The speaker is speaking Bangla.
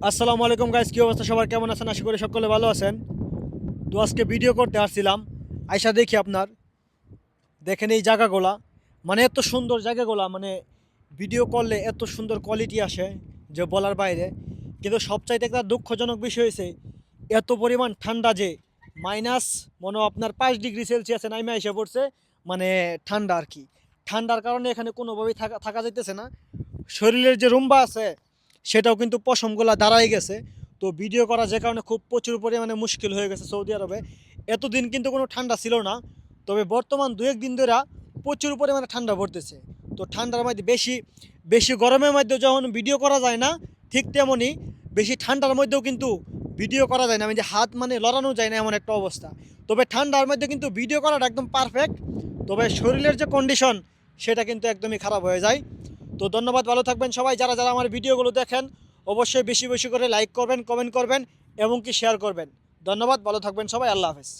আসসালামু আলাইকুম গাইস, কি অবস্থা সবার, কেমন আছেন? আশা করি সকলে ভালো আছেন। তো আজকে ভিডিও করতে আসছিলাম, আয়সা দেখি আপনার দেখেন এই জায়গাগুলা, মানে এত সুন্দর জায়গাগুলা, মানে ভিডিও করলে এত সুন্দর কোয়ালিটি আসে যে বলার বাইরে। কিন্তু সবচাইতে একটা দুঃখজনক বিষয় হয়েছে এত পরিমাণ ঠান্ডা যে মাইনাস মনে হয় আপনার 5 ডিগ্রি সেলসিয়াসে নামে এসে পড়ছে। মানে ঠান্ডা আর কি, ঠান্ডার কারণে এখানে কোনোভাবেই থাকা থাকা যাইতেছে না। শরীরের যে রুম্বা আছে সেটাও কিন্তু পশমগুলা দাঁড়াই গেছে। তো ভিডিও করা যে কারণে খুব প্রচুর পরিমাণে মুশকিল হয়ে গেছে সৌদি আরবে। এতদিন কিন্তু কোনো ঠান্ডা ছিল না, তবে বর্তমান দু একদিন ধরে প্রচুর পরিমাণে ঠান্ডা পড়তেছে। তো ঠান্ডার মধ্যে বেশি বেশি গরমের মধ্যে যখন ভিডিও করা যায় না, ঠিক তেমনই বেশি ঠান্ডার মধ্যেও কিন্তু ভিডিও করা যায় না, মানে যে হাত মানে লড়ানো যায় না এমন একটা অবস্থা। তবে ঠান্ডার মধ্যে কিন্তু ভিডিও করাটা একদম পারফেক্ট, তবে শরীরের যে কন্ডিশন সেটা কিন্তু একদমই খারাপ হয়ে যায়। তো ধন্যবাদ, ভালো থাকবেন সবাই। যারা যারা আমার ভিডিওগুলো দেখেন অবশ্যই বেশি বেশি করে লাইক করবেন, কমেন্ট করবেন এবং কি শেয়ার করবেন। ধন্যবাদ, ভালো থাকবেন সবাই, আল্লাহ হাফেজ।